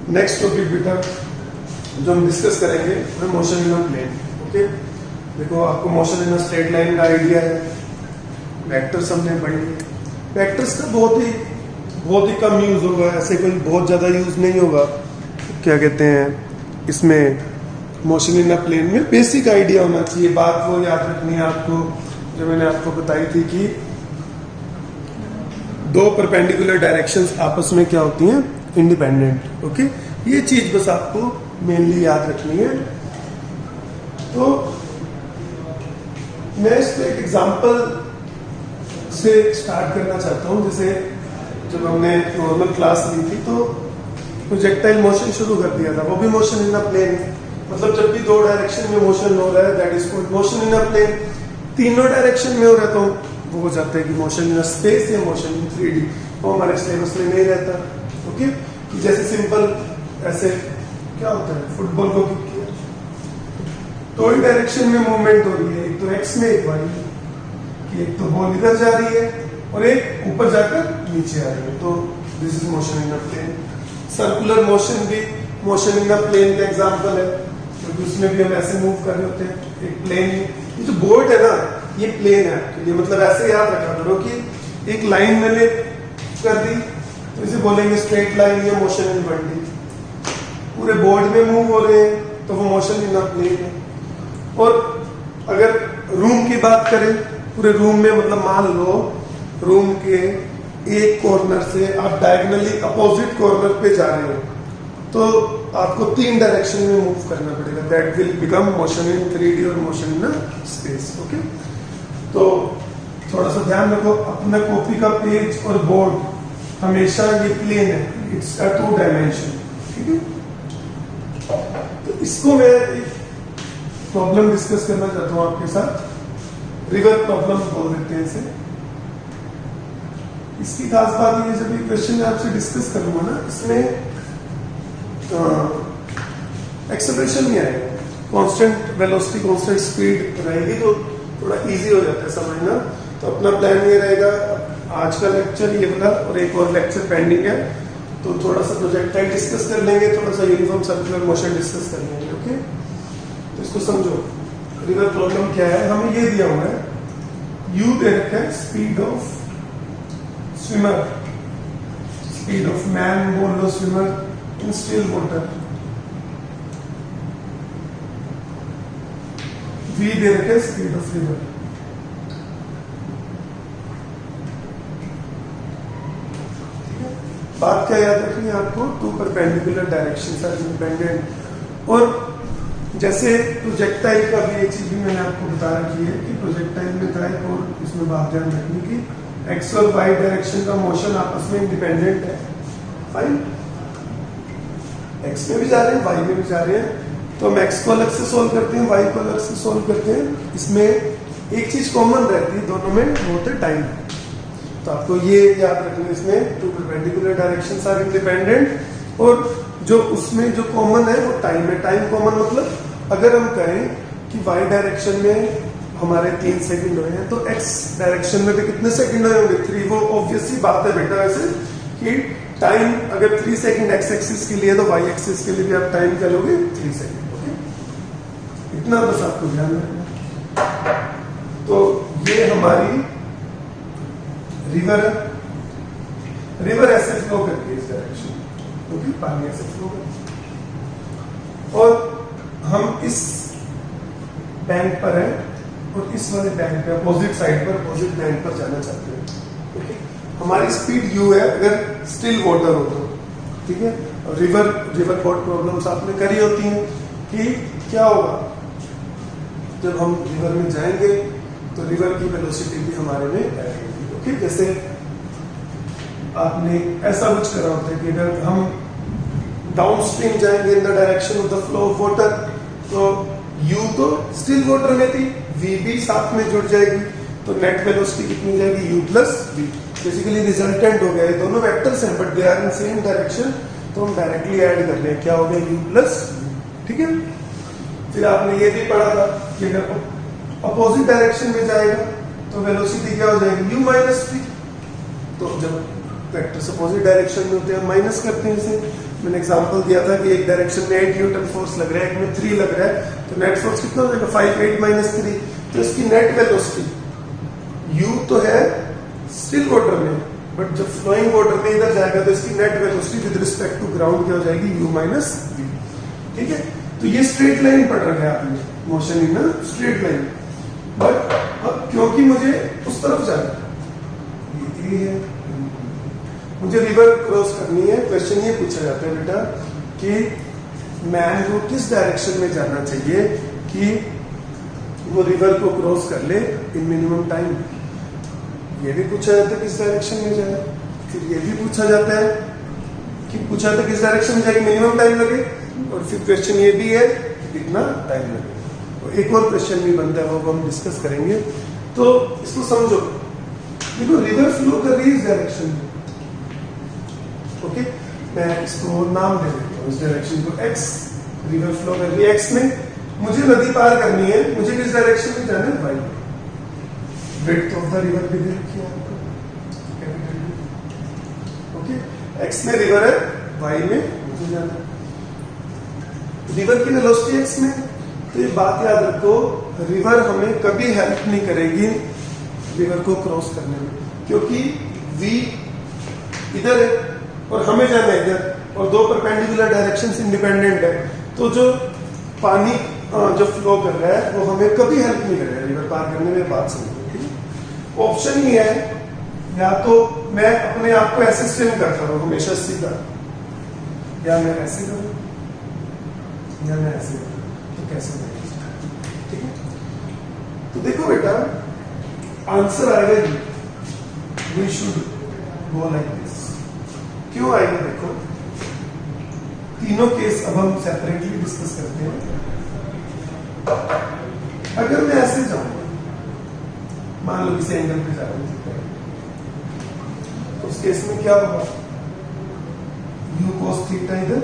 Next topic बेटा जो हम डिस्कस करेंगे वो motion in a plane. Okay, देखो आपको motion in a straight line का आइडिया है, वेक्टर्स हमने पढ़ी है। वेक्टर्स का बहुत ही कम यूज होगा, ऐसे कोई बहुत ज़्यादा यूज नहीं होगा। क्या कहते हैं इसमें मोशन इन अ प्लेन में बेसिक आइडिया होना चाहिए। बात वो याद रखनी है आपको जो मैंने आपको बताई थी कि दो परपेंडिकुलर डायरेक्शंस आपस में क्या होती हैं, इंडिपेंडेंट। ओके, ये चीज बस आपको मेनली याद रखनी है। तो मैं इस पे एक एग्जांपल से स्टार्ट करना चाहता हूं। जैसे जब हमने नॉर्मल क्लास ली थी तो प्रोजेक्टाइल मोशन शुरू कर दिया था, वो भी मोशन इन अ प्लेन है। मतलब जब भी दो डायरेक्शन में मोशन हो रहा है that is called motion in a plane. तीनों डायरेक्शन में हो रहा है तो वो हो जाता है कि मोशन इन स्पेस या मोशन इन 3D। वो हमारे सिलेबस में नहीं रहता। ओके, जैसे सिंपल ऐसे क्या होता है, फुटबॉल को किक किया तो ही डायरेक्शन में मूवमेंट हो रही है, एक तो एक्स में एक वाई में, कि एक तो बॉल इधर जा रही है और एक ऊपर जाकर नीचे आ रही है। तो this is motion in a plane. Circular motion भी मोशन इन अ प्लेन का एग्जांपल है, क्योंकि उसमें भी हम ऐसे मूव कर रहे होते हैं एक प्लेन में। ये जो बोर्ड है ना ये प्लेन है, तो ये मतलब ऐसे याद रखा करो कि एक लाइन मैंने कर दी तो इसे बोलेंगे स्ट्रेट लाइन या मोशन इन 1D। पूरे बोर्ड में मूव हो रहे हैं तो वो मोशन इन अ प्लेन है। और अगर रूम की बात करें, पूरे रूम में मतलब मान लो रूम के एक कॉर्नर से आप डायगोनली अपोजिट कॉर्नर पे जा रहे हो तो आपको 3 डायरेक्शन में मूव करना पड़ेगा। That will become motion in 3D और मोशन इन स्पेस। ओके, तो थोड़ा सा ध्यान रखो, अपना कॉपी का पेज और बोर्ड हमेशा ये प्लेन है, इट्स अ 2 डायमेंशन। ठीक है, तो इसको मैं एक प्रॉब्लम डिस्कस करना चाहता हूं आपके साथ। रिवर प्रॉब्लम बोल देते हैं इसे। इसकी खास बात ये, जब ये क्वेश्चन मैं आपसे डिस्कस करूंगा ना, इसमें एक्सेलरेशन नहीं आएगा, कांस्टेंट वेलोसिटी कांस्टेंट स्पीड रहेगी, तो थोड़ा इजी हो जाता है समझना। तो अपना प्लान ये रहेगा, आज का लेक्चर ये वाला और एक और लेक्चर पेंडिंग है, तो थोड़ा सा प्रोजेक्टाइल डिस्कस कर लेंगे, थोड़ा सा यूनिफॉर्म सर्कुलर मोशन डिस्कस कर लेंगे। ओके, तो इसको समझो। रिवर प्रॉब्लम क्या है, हमें ये दिया हुआ है u दे रखा है speed of swimmer, speed of man बोल लो swimmer in still water, v दे रखा है स्पीड ऑफ रिवर। बात क्या याद रखनी है आपको, 2 परपेंडिकुलर डायरेक्शंस आर इंडिपेंडेंट। और जैसे प्रोजेक्टाइल का भी एक चीज भी मैंने आपको बता रखी है कि प्रोजेक्टाइल में था एक और इसमें बात ध्यान रखनी की एक्स और वाई डायरेक्शन का मोशन आपस में इंडिपेंडेंट है। फाइन, एक्स में भी जा रहे हैं वाई में भी जा रहे हैं, तो हम एक्स को अलग से सोल्व करते हैं, वाई को अलग से सोल्व करते हैं। इसमें एक चीज कॉमन रहती है दोनों में, वो होता है टाइम। तो आपको ये याद रखना, इसमें 2 परपेंडिकुलर डायरेक्शंस आर इंडिपेंडेंट और जो उसमें जो कॉमन है वो टाइम है। टाइम कॉमन मतलब अगर हम कहें कि वाई डायरेक्शन में हमारे 3 सेकंड हुए हैं तो एक्स डायरेक्शन में भी कितने सेकंड हुए होंगे, 3। वो ऑब्वियसली बात है बेटा वैसे कि टाइम अगर 3 सेकंड एक्स एक्सिस के लिए तो वाई एक्सिस के लिए भी आप टाइम क्या लोगे, 3 सेकंड। ओके, इतना बस आपको ध्यान रखना। तो ये हमारी रिवर है, रिवर ऐसे फ्लो करती है इस डायरेक्शन, क्योंकि पानी ऐसे फ्लो करता है। और हम इस बैंक पर हैं और इस वाले बैंक पे अपोजिट साइड पर अपोजिट बैंक पर जाना चाहते हैं। ओके, हमारी स्पीड u है अगर स्टिल वाटर हो तो। ठीक है, और रिवर बोट प्रॉब्लम्स आपने करी होती हैं कि क्या होगा जब हम रिवर में जाएंगे तो रिवर की वेलोसिटी भी हमारे में आएगी। ओके, जैसे आपने ऐसा कुछ करा होता है कि अगर हम डाउन स्ट्रीम जाएंगे in the direction of the flow of water, तो u तो स्टिल वाटर में थी, v भी साथ में जुड़ जाएगी, तो नेट वेलोसिटी कितनी जाएगी, u plus v। Basically resultant हो गया, ये दोनों वेक्टर्स हैं but they are in same direction, तो हम डायरेक्टली ऐड कर रहे हैं, क्या हो गया, u प्लस v। ठीक है, फिर आपने ये भी पढ़ा था कि अगर अपोजिट डायरेक्शन में जाएगा तो वेलोसिटी क्या हो जाएगी, u माइनस v। तो जब वेक्टर्स अपोजिट डायरेक्शन में होते हैं माइनस करते हैं इसे, मैंने एग्जांपल दिया था कि एक डायरेक्शन में 8 न्यूटन फोर्स लग रहा है, एक में 3 लग रहा है, तो नेट फोर्स कितना हो जाएगा 5 8 माइनस 3, तो इसकी नेट वेलोसिटी u तो है स्टिल वाटर में, बट जब फ्लोइंग वाटर में इधर जाएगा तो इसकी net velocity with respect to ground क्या हो जाएगी u माइनस v। ठीक है, तो ये स्ट्रेट लाइन पढ़ रखा है आपने, motion in straight line. But अब क्योंकि मुझे उस तरफ जाना है, ये है मुझे रिवर क्रॉस करनी है, क्वेश्चन ये पूछा जाता है बेटा कि मैन को किस डायरेक्शन में जाना चाहिए कि वो रिवर को क्रॉस कर ले इन मिनिमम टाइम। ये भी पूछा जाता है किस डायरेक्शन में जाए, फिर ये भी पूछा जाता है कि किस डायरेक्शन में जाएगी मिनिमम टाइम लगे, और फिर क्वेश्चन ये भी है कि कितना टाइम लगे। तो एक और क्वेश्चन भी बनता है, वो हम डिस्कस करेंगे। तो इसको समझो, देखो रिवर फ्लो कर रही है इस डायरेक्शन में, ओके, मैं इसको नाम दे देता हूँ इस डायरेक्शन को x, रिवर फ्लो कर रही है x में, मुझे नदी पार करनी है, मुझे किस डायरेक्शन में जाना है y। Width of the river भी दे रखी है आपको, ओके, x में रिवर है, y में मुझे जाना है। रिवर की वेलोसिटी x में, तो ये बात याद रखो, रिवर हमें कभी हेल्प नहीं करेगी रिवर को क्रॉस करने में, क्योंकि v इधर है और हमें जाना है इधर, और दो परपेंडिकुलर डायरेक्शंस इंडिपेंडेंट है, तो जो पानी जो फ्लो कर रहा है वो हमें कभी हेल्प नहीं करेगा रिवर पार करने में। बात समझो, ऑप्शन ही है, या तो मैं अपने आप को ऐसे स्विम करता रहूं हमेशा सीधा, या मैं ऐसे करूं, या मैं ऐसे करूं, तो कैसे करें, ठीक है। तो देखो बेटा आंसर आएगा जी, we should go like this. क्यों आएगा, देखो तीनों केस अब हम सेपरेटली डिस्कस करते हैं। अगर मैं ऐसे जाऊंगा, मान लो किसी एंगल पे जा रहा हूं, तो उस केस में क्या होगा, u cos थीटा इधर,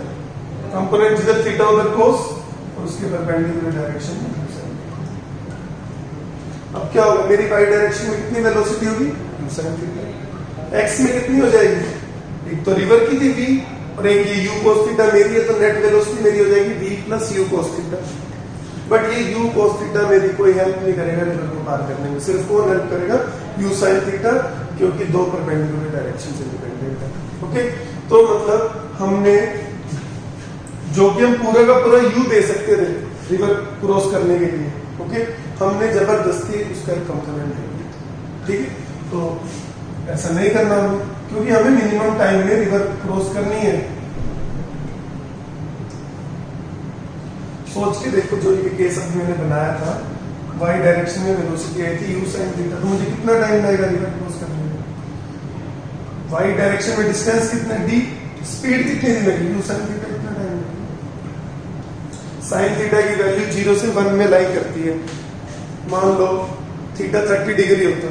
कंपोनेंट जिधर थीटा उधर cos, और उसके परपेंडिकुलर डायरेक्शन में। अब क्या होगा, मेरी y डायरेक्शन में कितनी वेलोसिटी होगी, u sin थीटा। x में कितनी हो जाएगी, एक तो रिवर की थी v, और एक ये u cos थीटा मेरी है, तो नेट वेलोसिटी मेरी हो जाएगी v plus u cos theta. But ये u cos थीटा मेरी कोई हेल्प नहीं करेगा रिवर को पार करने में, सिर्फ कौन हेल्प करेगा, u sin थीटा, क्योंकि दो परपेंडिकुलर डायरेक्शन से इंडिपेंडेंट है। ओके, तो मतलब हमने जो कि हम पूरा का पूरा u दे सकते थे रिवर क्रॉस करने के लिए, ओके, हमने जबरदस्ती उसका एक कंपोनेंट दे दिया, ठीक है। तो ऐसा नहीं करना हमें, क्योंकि हमें मिनिमम टाइम में रिवर क्रॉस करनी है। सोच के देखो, जो ये केस अभी मैंने बनाया था, y डायरेक्शन में वेलोसिटी आई थी u sin थीटा, तो मुझे कितना टाइम लगेगा रिवर क्रॉस करने में, y डायरेक्शन में डिस्टेंस कितना d, स्पीड कितनी दी लगी, u sin थीटा कितना टाइम लगेगा। sin थीटा की वैल्यू 0 से 1 में लाई करती है, मान लो थीटा 30 डिग्री होता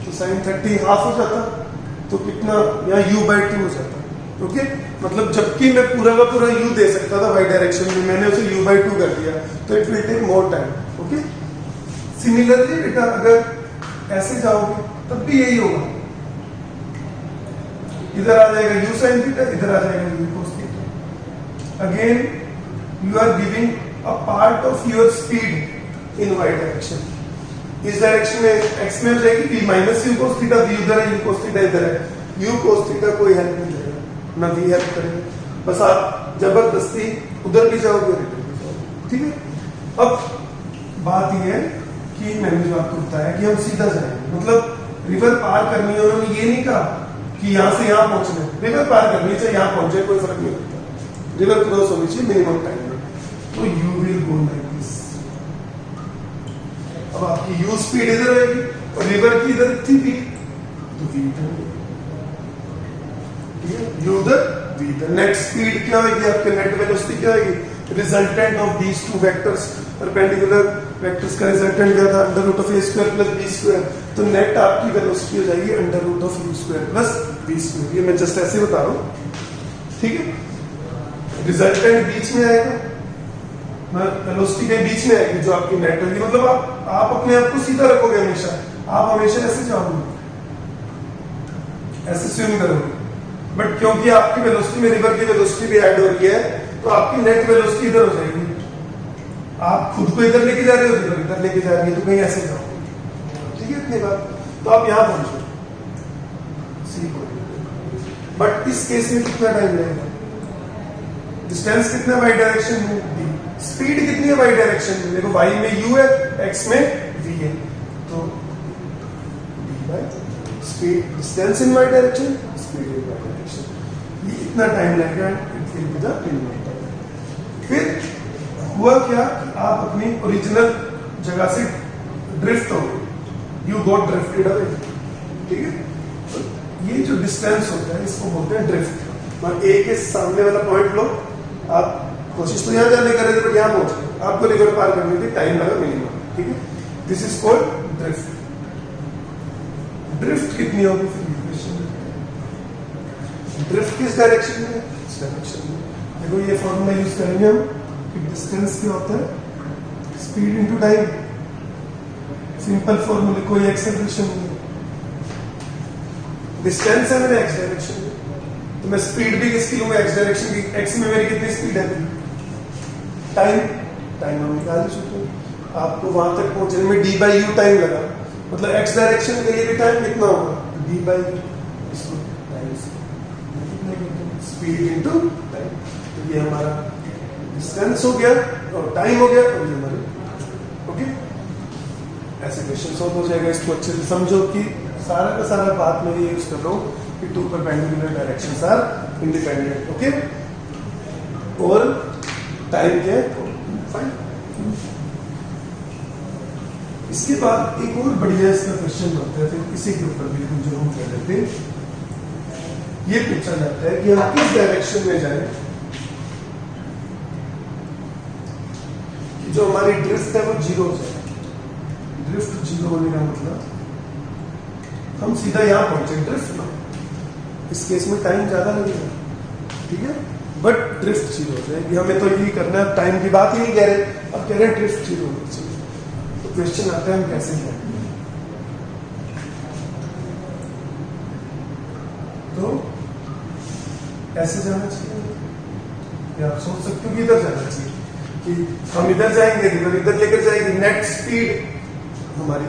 तो sin 30 हाफ हो जाता, तो कितना यहाँ u/2 हो जाता, ओके। मतलब जबकि मैं पूरा का पूरा u दे सकता था y डायरेक्शन में, मैंने उसे u/2 कर दिया, तो it will take more time, okay. Similarly बेटा अगर ऐसे जाओगे तब भी यही होगा, इधर आ जाएगा u sin थीटा, इधर आ जाएगा u cos theta. Again you are giving a part of your speed in y direction, इस डायरेक्शन में x में हो जाएगी v minus u cos theta, v उधर है, u cos थीटा इधर है, u cos थीटा कोई हेल्प नहीं करेगा, ना v हेल्प करेगा, बस आप जबरदस्ती उधर भी जाओगे और इधर भी जाओगे, ठीक है। अब बात यह है कि मैंने जो आपको बताया कि हम सीधा जाएंगे, मतलब रिवर पार करनी है, उन्होंने ये नहीं कहा कि यहाँ से यहाँ पहुंचना है, रिवर पार करनी चाहिए, यहाँ पहुंचे कोई फर्क नहीं पड़ता, रिवर क्रॉस होनी चाहिए मिनिमम टाइम में, तो you will go like this. अब आपकी u स्पीड इधर रहेगी और रिवर की इधर थी v, तो v इधर, ठीक है, u उधर v इधर। नेट स्पीड क्या होगी, आपके नेट वेलोसिटी क्या होगी, resultant of these two vectors, perpendicular vectors का रिजल्टेंट क्या था, under root of a square plus b square, तो नेट आपकी वेलोसिटी हो जाएगी under root of u square plus b square. ये मैं जस्ट ऐसे बता रहा हूँ, ठीक है। रिजल्टेंट बीच में आएगा, वेलोसिटी के बीच में आएगी जो आपकी नेट होगी, मतलब आप अपने आप को सीधा रखोगे हमेशा, आप हमेशा ऐसे जाओगे, ऐसे स्विम करोगे, बट क्योंकि आपकी वेलोसिटी में रिवर की वेलोसिटी भी ऐड हो रही है तो आपकी नेट वेलोसिटी इधर हो जाएगी। आप खुद को इधर लेके जा रहे हो, रिवर इधर लेके जा रही है, तो कहीं ऐसे जाओ। ठीक है, इतनी बात। तो आप यहां पहुंचो सी को, बट इस केस में कितना टाइम लगेगा? डिस्टेंस कितना वाई डायरेक्शन में? डी। स्पीड कितनी है वाई डायरेक्शन में? देखो वाई में u है, x में v है, तो d by speed, distance in Y direction, speed in Y direction. ये इतना टाइम लगेगा, it will be the time. फिर हुआ क्या कि आप अपनी ओरिजिनल जगह से ड्रिफ्ट हो गए, यू गॉट ड्रिफ्टेड अवे। ठीक है, तो ये जो डिस्टेंस होता है इसको बोलते हैं ड्रिफ्ट। और ए के सामने वाला पॉइंट लो, आप कोशिश तो यहां जाने कर रहे थे बट यहां पहुंच गए, आपको रिवर पार करने के टाइम लगा मिनिमम। ठीक है, this is called drift. Drift कितनी होगी फिर? ड्रिफ्ट किस डायरेक्शन में? इस डायरेक्शन में। देखो ये फॉर्मूला यूज करेंगे हम कि डिस्टेंस क्या होता है? Speed into time. Simple formula, कोई एक्सेलरेशन नहीं। डिस्टेंस है मेरे एक्स डायरेक्शन में, तो मैं स्पीड भी किसकी लूंगा? एक्स डायरेक्शन की। एक्स में मेरी कितनी स्पीड है? टाइम, टाइम हम निकाल चुके हैं। आपको वहां तक पहुंचने में डी बाई यू टाइम लगा, मतलब एक्स डायरेक्शन के लिए भी टाइम कितना होगा? डी बाई यू, इसको टाइम स्पीड इनटू टाइम। तो ये हमारा डिस्टेंस हो गया और टाइम हो गया, और ये हमारे ओके। ऐसे क्वेश्चन सॉल्व हो जाएगा। इसको अच्छे से समझो कि सारा का सारा बात मैं ये यूज कर रहा हूँ कि two perpendicular directions are independent. Okay, और टाइम क्या है? फाइन। इसके बाद एक और बढ़िया इसका क्वेश्चन होता है, फिर इसी के ऊपर भी हम जरूर कर लेते हैं। ये पूछा जाता है कि हम किस डायरेक्शन में जाएं कि जो हमारी ड्रिफ्ट है वो जीरो हो जाए। ड्रिफ्ट जीरो होने का मतलब हम सीधा यहां पहुंचे ड्रिफ्ट में, इस केस में टाइम ज्यादा लगेगा। ठीक है, बट ड्रिफ्ट जीरो हो जाएगी। हमें तो यही करना है, टाइम की बात ही नहीं कह रहे, अब कह रहे हैं ड्रिफ्ट जीरो होनी चाहिए। तो क्वेश्चन आता है हम कैसे करेंगे? तो ऐसे जाना चाहिए, या आप सोच सकते हो कि इधर जाना चाहिए, कि हम इधर जाएंगे, रिवर इधर लेकर जाएंगे, नेट स्पीड हमारी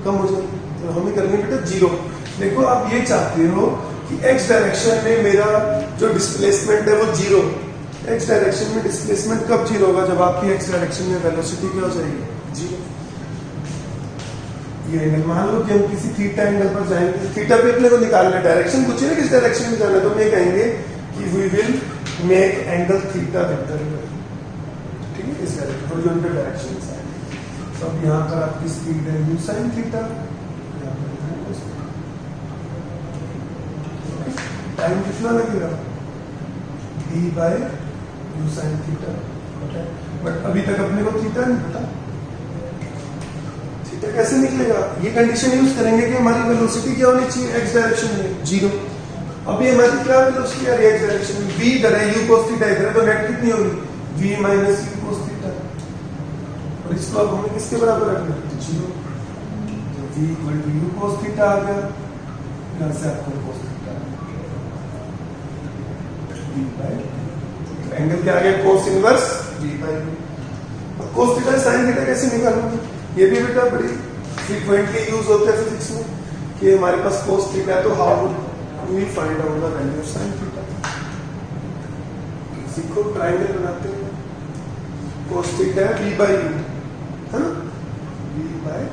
कम हो जाएगी, तो हमें करनी बेटा जीरो। देखो आप ये चाहते हो कि एक्स डायरेक्शन में मेरा जो डिस्प्लेसमेंट है वो जीरो। एक्स डायरेक्शन में डिस्प्लेसमेंट कब जीरो होगा? जब आपकी एक्स डायरेक्शन में वेलोसिटी क्या हो जाएगी? जीरो। ये एंगल मान लो कि हम किसी थीटा एंगल पर जाएंगे, थीटा पे अपने को निकालना है, डायरेक्शन कुछ है किस डायरेक्शन में जाना है, तो हम ये कहेंगे कि we will make angle theta with the river. ठीक है, इस डायरेक्शन हॉरिजॉन्टल डायरेक्शन से। तो अब यहाँ पर आपकी स्पीड है यू साइन थीटा, टाइम कितना लगेगा? d by u sine theta. But अभी तक अपने को थीटा नहीं पता, थीटा कैसे निकलेगा? ये कंडीशन यूज करेंगे कि हमारी वेलोसिटी क्या होनी चाहिए एक्स डायरेक्शन में? जीरो। अभी हमारी क्या वेलोसिटी आ रही है एक्स डायरेक्शन में? v इधर है, u cos थीटा इधर है, तो नेट कितनी होगी? v minus u cos theta. और इसको अब हमें किसके बराबर रखना है? जीरो। तो v equal to u cos theta आ गया, यहां से आपको cos थीटा एंगल क्या आ गया? Cos inverse v by u। अब कोस थीटा साइन थीटा कैसे निकालूंगा? ये भी बेटा बड़ी फ्रीक्वेंटली यूज होता है फिजिक्स में कि हमारे पास कोस थीटा है, तो how would we find out the value of sine theta? सीखो, ट्रायंगल बनाते हैं। कोस थीटा है v बाय u, है ना? v by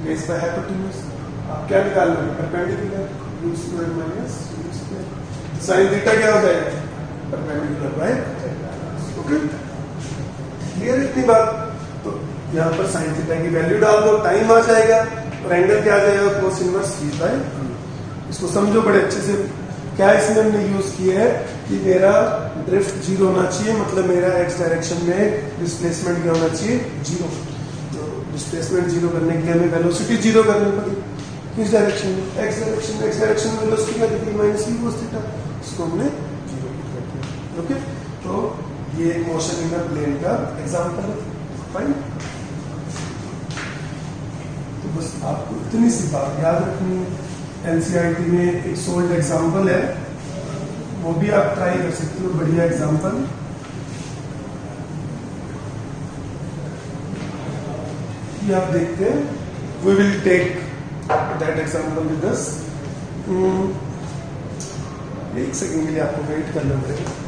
base by hypotenuse. आप क्या निकाल रहे हैं? Perpendicular, u square minus u square. Sine theta क्या हो जाएगा? Perpendicular by. ओके, क्लियर इतनी बात? तो यहाँ पर साइन थीटा की वैल्यू डाल दो, टाइम आ जाएगा, और एंगल क्या आ जाएगा? Cos inverse v by. इसको समझो बड़े अच्छे से। क्या इसमें हमने यूज किया है कि मेरा ड्रिफ्ट जीरो होना चाहिए, मतलब मेरा एक्स डायरेक्शन में डिस्प्लेसमेंट क्या होना चाहिए? जीरो। तो डिस्प्लेसमेंट जीरो करने के लिए हमें वेलोसिटी जीरो करनी पड़ी। किस डायरेक्शन में? एक्स डायरेक्शन में। एक्स डायरेक्शन में वेलोसिटी क्या थी? Minus v cos theta. इसको हमने जीरो कर दिया। ओके, तो ये मोशन इन द प्लेन का एग्जांपल है। फाइन। तो बस आपको इतनी सी बात याद रखनी है एनसीईआरटी में एक सोल्ड एग्जांपल है, वो भी आप ट्राई कर सकते हो, बढ़िया एग्जांपल। ये आप देखते हैं, we will take that example with us. एक सेकंड के लिए आपको वेट करना पड़ेगा।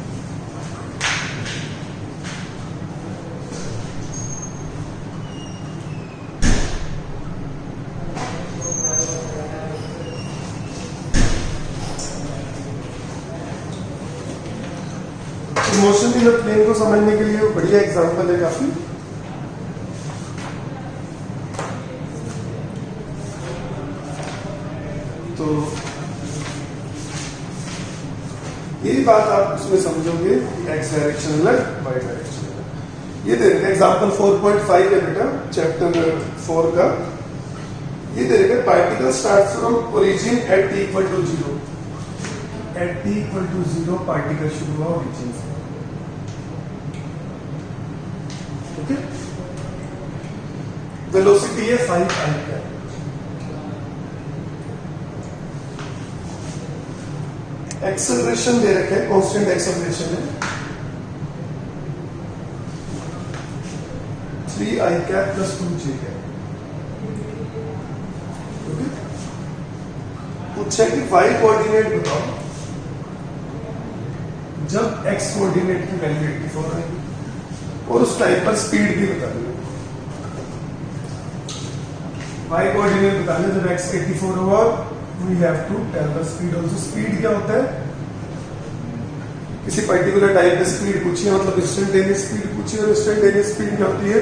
मोशन इन द प्लेन को समझने के लिए बढ़िया एग्जांपल है काफी। तो यही बात आप उसमें समझोगे, एक्स डायरेक्शन अलग, वाई डायरेक्शन अलग। ये दे रखा एग्जांपल 4.5 है बेटा, चैप्टर 4 का। ये दे रखा particle starts from origin at t equal to 0। At t equal to 0 particle शुरू हुआ ओरिजिन से। ओके, वेलोसिटी है 5 i का। एक्सेलरेशन दे रखे है, कांस्टेंट एक्सेलरेशन है 3i cap plus 2j cap. पूछा कि y कोऑर्डिनेट बताओ जब x कोऑर्डिनेट की वैल्यू 84 आएगी, और उस टाइम पर स्पीड भी बता देंगे। y कोऑर्डिनेट बताने जब x 84 होगा, we have to tell the speed also। Speed क्या होता है, किसी पर्टिकुलर टाइप पे स्पीड पूछी है, मतलब इंस्टेंटेनियस स्पीड पूछी है, और इंस्टेंटेनियस स्पीड क्या होती है,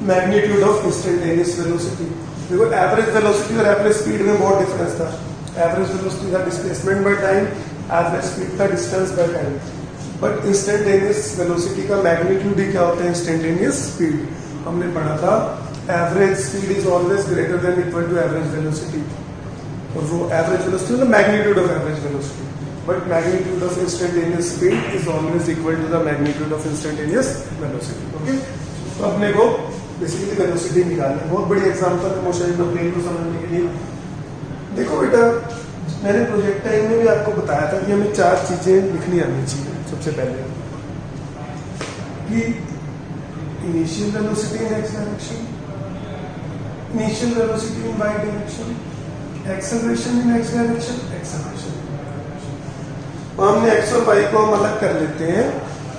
मैग्नीट्यूड ऑफ इंस्टेंटेनियस वेलोसिटी। देखो एवरेज वेलोसिटी और एवरेज स्पीड में बहुत डिफरेंस था। एवरेज वेलोसिटी था displacement by time, average speed था distance by time. But instantaneous velocity का मैग्नीट्यूड ही क्या होता है, इंस्टेंटेनियस स्पीड। हमने पढ़ा था average speed is always greater than equal to average velocity, और वो एवरेज वेलोसिटी मतलब magnitude of average velocity, but magnitude of instantaneous speed is always equal to the magnitude of instantaneous velocity. Okay, तो अपने को basically velocity निकालनी है। बहुत बड़ी एग्जांपल है मोशन इन द प्लेन को समझने के लिए। देखो बेटा, मैंने प्रोजेक्टाइल में भी आपको बताया था कि हमें 4 चीजें लिखनी आनी चाहिए। सबसे पहले कि initial velocity in x direction, initial velocity in Y direction, acceleration in x direction, acceleration. हमने एक्स और वाई को हम अलग कर लेते हैं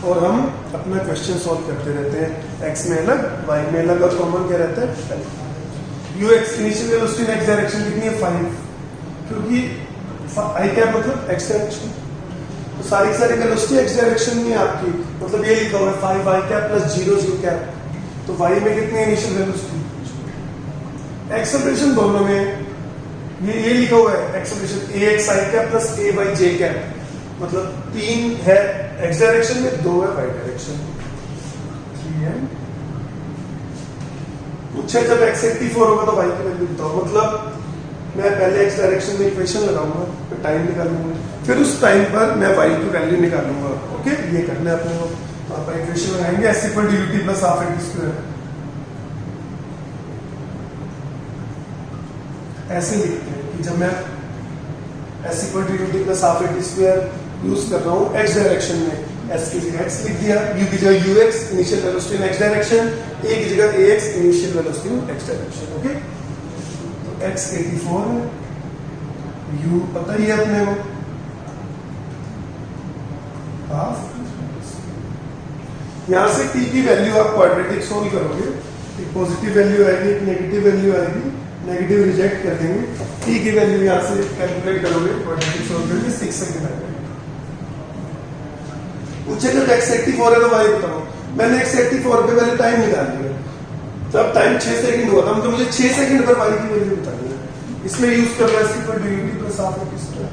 और हम अपना क्वेश्चन सॉल्व करते रहते हैं। एक्स में अलग, वाई में अलग, और कॉमन क्या रहता है, you x. Initial velocity in x direction कितनी है, 5, क्योंकि आई कैप मतलब एक्स डायरेक्शन, तो सारी वेलोसिटी एक्स डायरेक्शन में आपकी, मतलब ये लिखा हुआ है 5 आई कैप प्लस 0 जी कैप। तो वाई में कितनी इनिशियल वेलोसिटी, एक्सेलरेशन दोनों में ये लिखा हुआ है एक्सेलरेशन ए एक्स आई कैप प्लस ए वाई जे कैप, मतलब 3 है एक्स डायरेक्शन में, 2 है वाई डायरेक्शन। 3 है। पूछे जब एक्स 84 होगा तो वाई की वैल्यू बताओ, मतलब मैं पहले एक्स डायरेक्शन में इक्वेशन लगाऊंगा, फिर टाइम निकालूंगा, फिर उस टाइम पर मैं वाई की वैल्यू निकालूंगा। ओके, ये करना है अपने को। तो आप इक्वेशन लगाएंगे s equal to ut plus half at square, ऐसे लिखते हैं कि जब मैं s equal to ut plus half at square use कर रहा हूँ एक्स डायरेक्शन में, एस की जगह एक्स लिख दिया, यू की जगह u x initial velocity in x direction, a की जगह a x initial velocity in x direction. Okay, तो एक्स 84 है, यू पता ही है अपने को हाफ। यहां से टी की वैल्यू आप क्वाड्रेटिक सोल्व करोगे, एक पॉजिटिव वैल्यू आएगी, एक नेगेटिव वैल्यू आएगी, नेगेटिव रिजेक्ट कर देंगे, टी की वैल्यू यहां से कैलकुलेट करोगे, क्वाड्रेटिक सोल्व करके 6 सेकंड आएगा। पूछे जब x 84 है तो y बताओ, मैंने x 84 पे पहले टाइम निकाल लिया, तब टाइम 6 सेकंड हुआ था, तो मुझे 6 सेकंड पर y की वैल्यू बतानी है। इसमें यूज कर रहा है equal to ut plus half at square,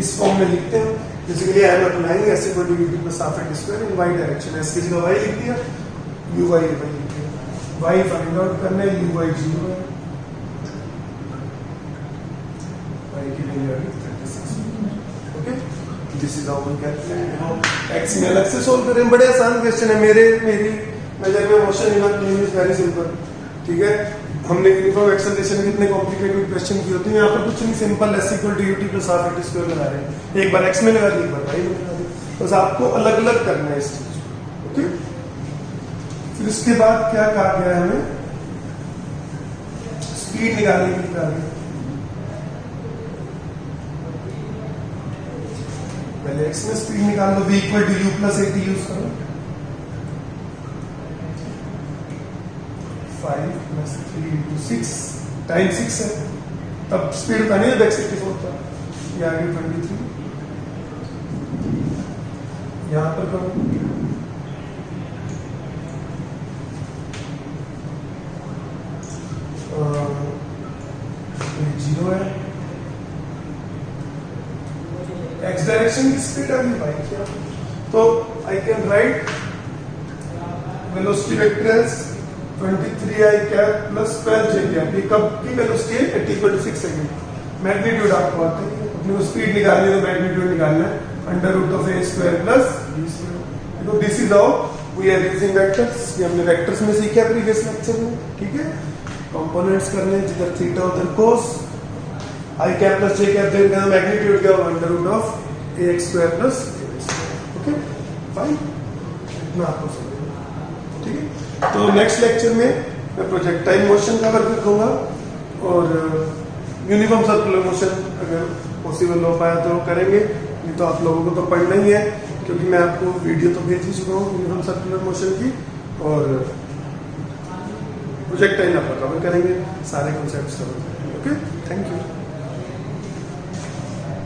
इस फॉर्म में लिखते हैं। Basically I am applying s equal to ut plus half at square in y direction, s की जगह y लिख दिया, u y लिख दिया, y फाइंड आउट करना है, u y 0 है, y की वैल्यू आ गई 36। Okay, this is how we calculate. x में अलग से सोल्व करें, बड़े आसान क्वेश्चन है। मेरी नजर में motion in a plane is very simple. ठीक है, हमने यूनिफॉर्म एक्सेलरेशन के इतने कॉम्प्लिकेटेड क्वेश्चन किए होते हैं, यहाँ पर कुछ नहीं, simple s equal to ut plus half at square लगा रहे हैं, एक बार x में लगा दी, एक बार y में लगा दी, बस आपको अलग अलग करना है इस चीज को। ओके, फिर इसके बाद क्या कहा गया है हमें, स्पीड निकालने के लिए कहा गया। पहले x में स्पीड निकाल लो, v equal to u plus at use करो, 5 प्लस 3 इंटू 6 टाइम 6 है, तब स्पीड का नहीं है, बैक 64 था, ये आगे 23, यहां पर करो, जीरो है, एक्स डायरेक्शन की स्पीड आ गई भाई क्या, तो I can write velocity vector as 23i cap plus 12j cap, ये कब की वेलोसिटी है, at equal to 6 second. Magnitude आपको आते हैं, अपने को स्पीड निकालनी है तो मैग्नीट्यूड निकालना है, under root of a square plus b square. देखो this is how we are using vectors, ये हमने वेक्टर्स में सीखा प्रीवियस लेक्चर में, ठीक है। कंपोनेंट्स करने, जिधर थीटा उधर cos, i cap plus j cap, then magnitude क्या होगा, under root of ax square plus b square. Okay fine, इतना आपको समझना, ठीक है। तो नेक्स्ट लेक्चर में मैं प्रोजेक्टाइल मोशन कवर कर दूंगा, और यूनिफॉर्म सर्कुलर मोशन अगर पॉसिबल हो पाया तो करेंगे, नहीं तो आप लोगों को तो पढ़ना ही है, क्योंकि मैं आपको वीडियो तो भेज ही चुका हूँ यूनिफॉर्म सर्कुलर मोशन की, और प्रोजेक्टाइल आप कवर करेंगे, सारे कॉन्सेप्ट्स कवर करेंगे। Okay, thank you.